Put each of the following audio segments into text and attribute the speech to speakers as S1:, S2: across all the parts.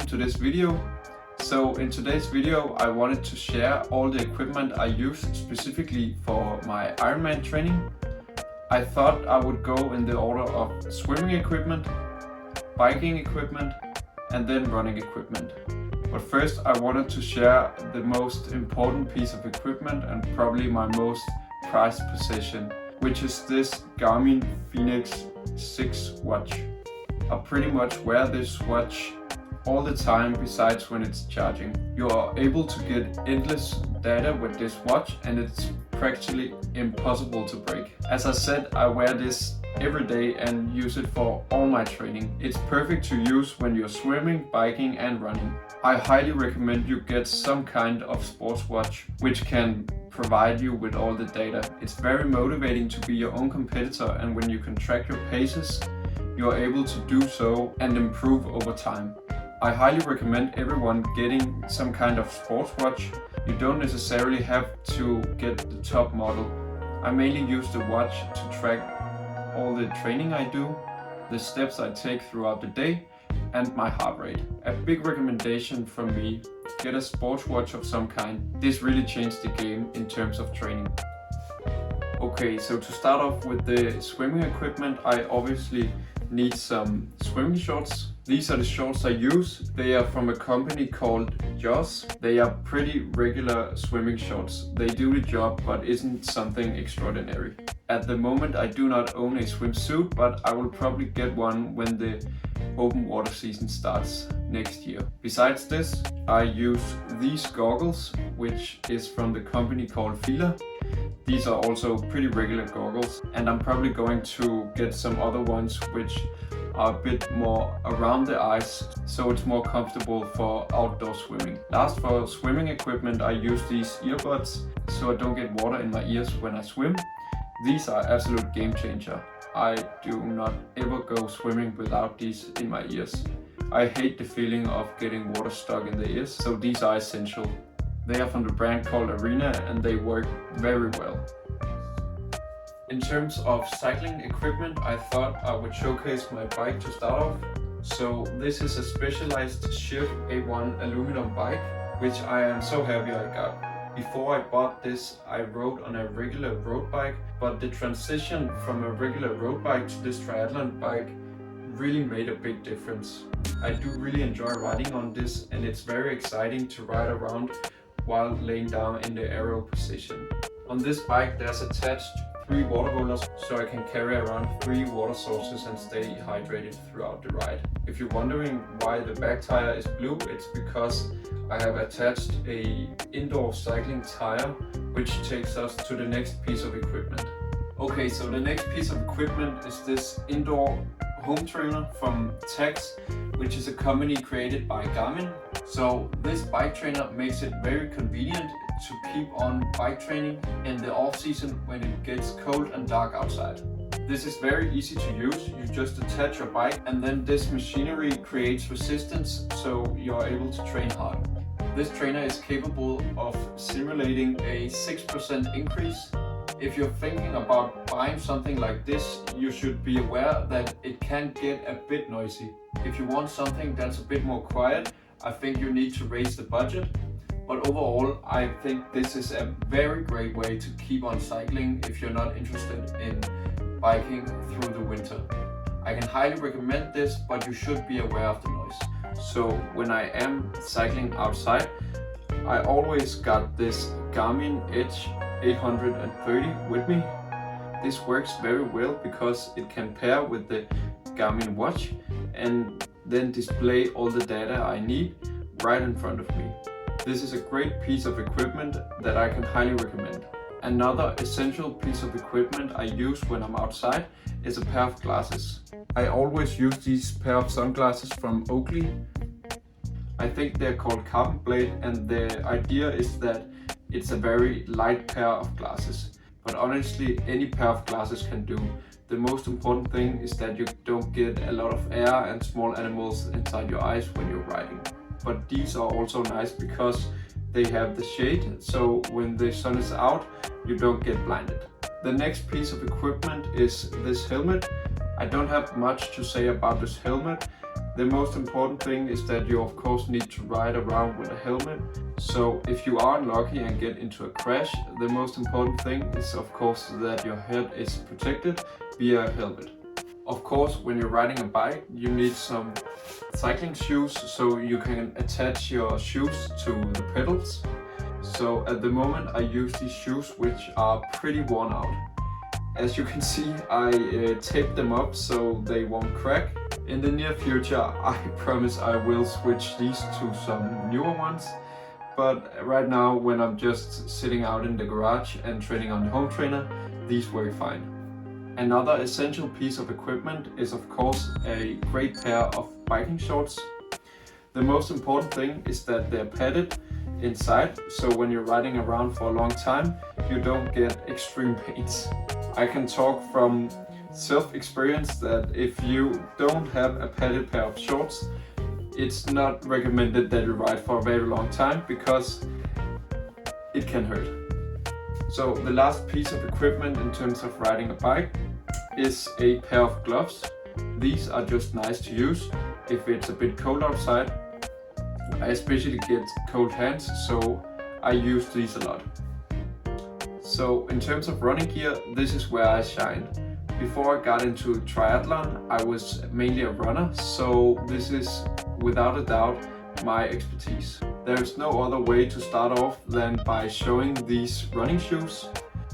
S1: to this video. So in today's video I wanted to share all the equipment I use specifically for my Ironman training. I thought I would go in the order of swimming equipment, biking equipment and then running equipment. But first I wanted to share the most important piece of equipment and probably my most prized possession, which is this Garmin Fenix 6 watch. I pretty much wear this watch all the time besides when it's charging. You are able to get endless data with this watch and it's practically impossible to break. As I said, I wear this every day and use it for all my training. It's perfect to use when you're swimming, biking and running. I highly recommend you get some kind of sports watch which can provide you with all the data. It's very motivating to be your own competitor, and when you can track your paces, you are able to do so and improve over time. I highly recommend everyone getting some kind of sports watch. You don't necessarily have to get the top model. I mainly use the watch to track all the training I do, the steps I take throughout the day and my heart rate. A big recommendation from me, get a sports watch of some kind. This really changed the game in terms of training. Okay, so to start off with the swimming equipment, I obviously need some swimming shorts. These are the shorts I use. They are from a company called Joss. They are pretty regular swimming shorts. They do the job but isn't something extraordinary. At the moment I do not own a swimsuit, but I will probably get one when the open water season starts next year. Besides this, I use these goggles, which is from the company called Fila. These are also pretty regular goggles, and I'm probably going to get some other ones which are a bit more around the eyes, so it's more comfortable for outdoor swimming. Last, for swimming equipment, I use these earbuds so I don't get water in my ears when I swim. These are absolute game changer. I do not ever go swimming without these in my ears. I hate the feeling of getting water stuck in the ears, so these are essential. They are from the brand called Arena and they work very well. In terms of cycling equipment, I thought I would showcase my bike to start off. So this is a Specialized Shift A1 aluminum bike, which I am so happy I got. Before I bought this, I rode on a regular road bike, but the transition from a regular road bike to this triathlon bike really made a big difference. I do really enjoy riding on this, and it's very exciting to ride around while laying down in the aero position. On this bike there's attached 3 water holders, so I can carry around 3 water sources and stay hydrated throughout the ride. If you're wondering why the back tire is blue, it's because I have attached a indoor cycling tire, which takes us to the next piece of equipment. Okay, so the next piece of equipment is this indoor home trainer from Tax, which is a company created by Garmin. So this bike trainer makes it very convenient to keep on bike training in the off season when it gets cold and dark outside. This is very easy to use. You just attach your bike and then this machinery creates resistance, so you're able to train hard. This trainer is capable of simulating a 6% increase. If you're thinking about buying something like this, you should be aware that it can get a bit noisy. If you want something that's a bit more quiet, I think you need to raise the budget. But overall, I think this is a very great way to keep on cycling if you're not interested in biking through the winter. I can highly recommend this, but you should be aware of the noise. So when I am cycling outside, I always got this Garmin Edge 830 with me. This works very well because it can pair with the Garmin watch and then display all the data I need right in front of me. This is a great piece of equipment that I can highly recommend. Another essential piece of equipment I use when I'm outside is a pair of glasses. I always use these pair of sunglasses from Oakley. I think they're called Carbon Blade, and the idea is that it's a very light pair of glasses. But honestly, any pair of glasses can do. The most important thing is that you don't get a lot of air and small animals inside your eyes when you're riding. But these are also nice because they have the shade, so when the sun is out, you don't get blinded. The next piece of equipment is this helmet. I don't have much to say about this helmet. The most important thing is that you of course need to ride around with a helmet. So if you are unlucky and get into a crash, the most important thing is of course that your head is protected via a helmet. Of course, when you're riding a bike, you need some cycling shoes so you can attach your shoes to the pedals. So at the moment I use these shoes which are pretty worn out. As you can see, I taped them up so they won't crack. In the near future, I promise I will switch these to some newer ones. But right now, when I'm just sitting out in the garage and training on the home trainer, these work fine. Another essential piece of equipment is of course a great pair of biking shorts. The most important thing is that they're padded inside, so when you're riding around for a long time, you don't get extreme pains. I can talk from self-experience that if you don't have a padded pair of shorts, it's not recommended that you ride for a very long time because it can hurt. So the last piece of equipment in terms of riding a bike is a pair of gloves. These are just nice to use if it's a bit cold outside. I especially get cold hands, so I use these a lot. So in terms of running gear, this is where I shine. Before I got into triathlon, I was mainly a runner, so this is without a doubt my expertise. There is no other way to start off than by showing these running shoes.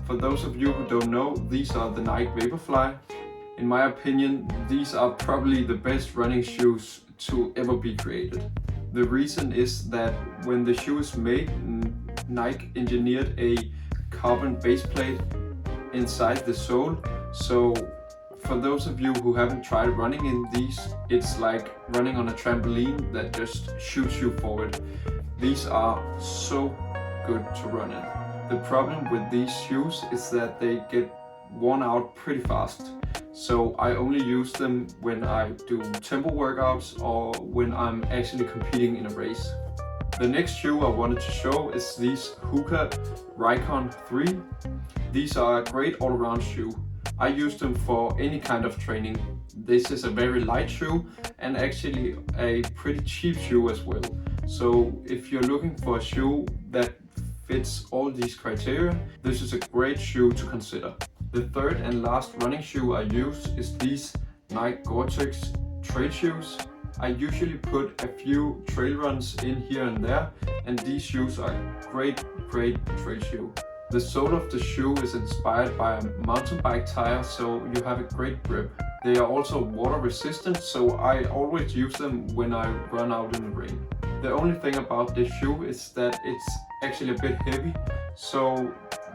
S1: For those of you who don't know, these are the Nike Vaporfly. In my opinion, these are probably the best running shoes to ever be created. The reason is that when the shoe is made, Nike engineered a carbon base plate inside the sole. So for those of you who haven't tried running in these, it's like running on a trampoline that just shoots you forward. These are so good to run in. The problem with these shoes is that they get worn out pretty fast. So I only use them when I do tempo workouts or when I'm actually competing in a race. The next shoe I wanted to show is these Hoka Rycon 3. These are a great all-around shoe. I use them for any kind of training. This is a very light shoe and actually a pretty cheap shoe as well. So if you're looking for a shoe that fits all these criteria, this is a great shoe to consider. The third and last running shoe I use is these Nike Gore-Tex trail shoes. I usually put a few trail runs in here and there, and these shoes are great trail shoe. The sole of the shoe is inspired by a mountain bike tire, so you have a great grip. They are also water resistant, so I always use them when I run out in the rain. The only thing about this shoe is that it's actually a bit heavy, so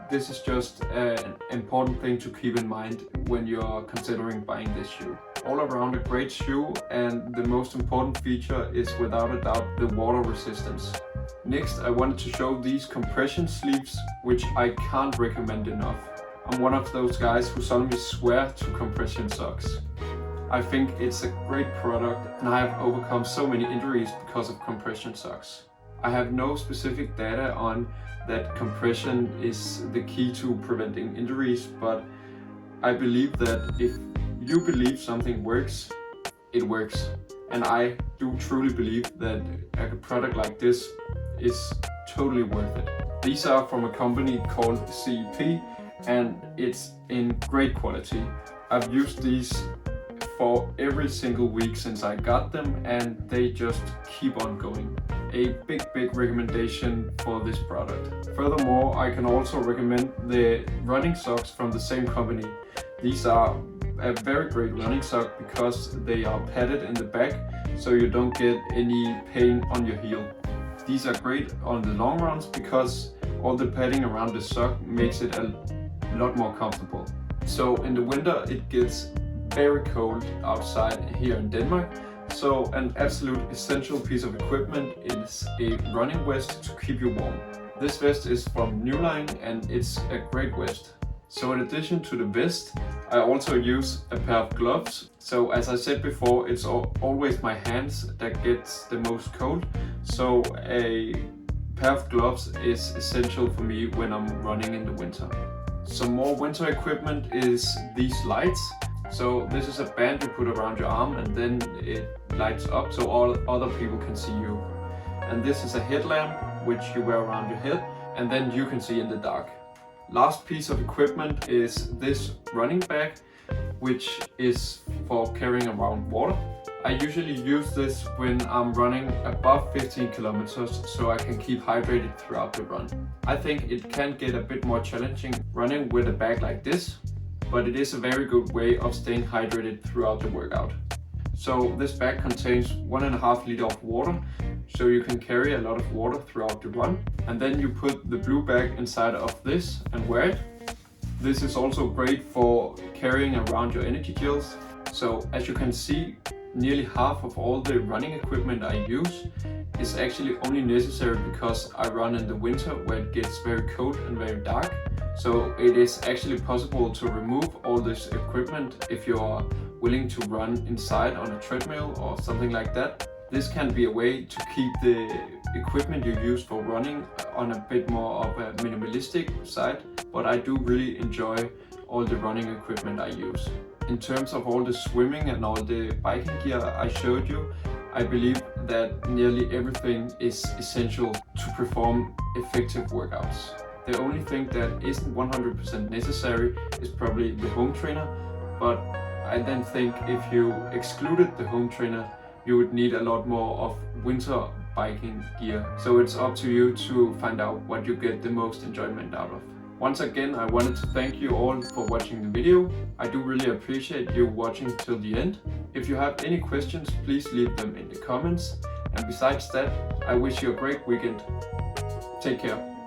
S1: this is just an important thing to keep in mind when you're considering buying this shoe. All around a great shoe, and the most important feature is without a doubt the water resistance. Next, I wanted to show these compression sleeves, which I can't recommend enough. I'm one of those guys who suddenly swear to compression socks. I think it's a great product and I have overcome so many injuries because of compression socks. I have no specific data on that compression is the key to preventing injuries, but I believe that if you believe something works, it works. And I do truly believe that a product like this is totally worth it. These are from a company called CEP and it's in great quality. I've used these for every single week since I got them and they just keep on going. A big recommendation for this product. Furthermore, I can also recommend the running socks from the same company. These are a very great running sock because they are padded in the back so you don't get any pain on your heel. These are great on the long runs because all the padding around the sock makes it a lot more comfortable. So in the winter it gets very cold outside here in Denmark, so an absolute essential piece of equipment is a running vest to keep you warm. This vest is from New Line and it's a great vest. So in addition to the vest, I also use a pair of gloves. So as I said before, it's always my hands that gets the most cold. So a pair of gloves is essential for me when I'm running in the winter. Some more winter equipment is these lights. So this is a band you put around your arm and then it lights up so all other people can see you. And this is a headlamp which you wear around your head, and then you can see in the dark. Last piece of equipment is this running bag, which is for carrying around water. I usually use this when I'm running above 15 kilometers so I can keep hydrated throughout the run. I think it can get a bit more challenging running with a bag like this, but it is a very good way of staying hydrated throughout the workout. So this bag contains 1.5 liters of water, so you can carry a lot of water throughout the run. And then you put the blue bag inside of this and wear it. This is also great for carrying around your energy gels. So as you can see, nearly half of all the running equipment I use is actually only necessary because I run in the winter where it gets very cold and very dark. So it is actually possible to remove all this equipment if you are willing to run inside on a treadmill or something like that. This can be a way to keep the equipment you use for running on a bit more of a minimalistic side, but I do really enjoy all the running equipment I use. In terms of all the swimming and all the biking gear I showed you, I believe that nearly everything is essential to perform effective workouts. The only thing that isn't 100% necessary is probably the home trainer, but I then think if you excluded the home trainer, you would need a lot more of winter biking gear. So it's up to you to find out what you get the most enjoyment out of. Once again, I wanted to thank you all for watching the video. I do really appreciate you watching till the end. If you have any questions, please leave them in the comments. And besides that, I wish you a great weekend. Take care.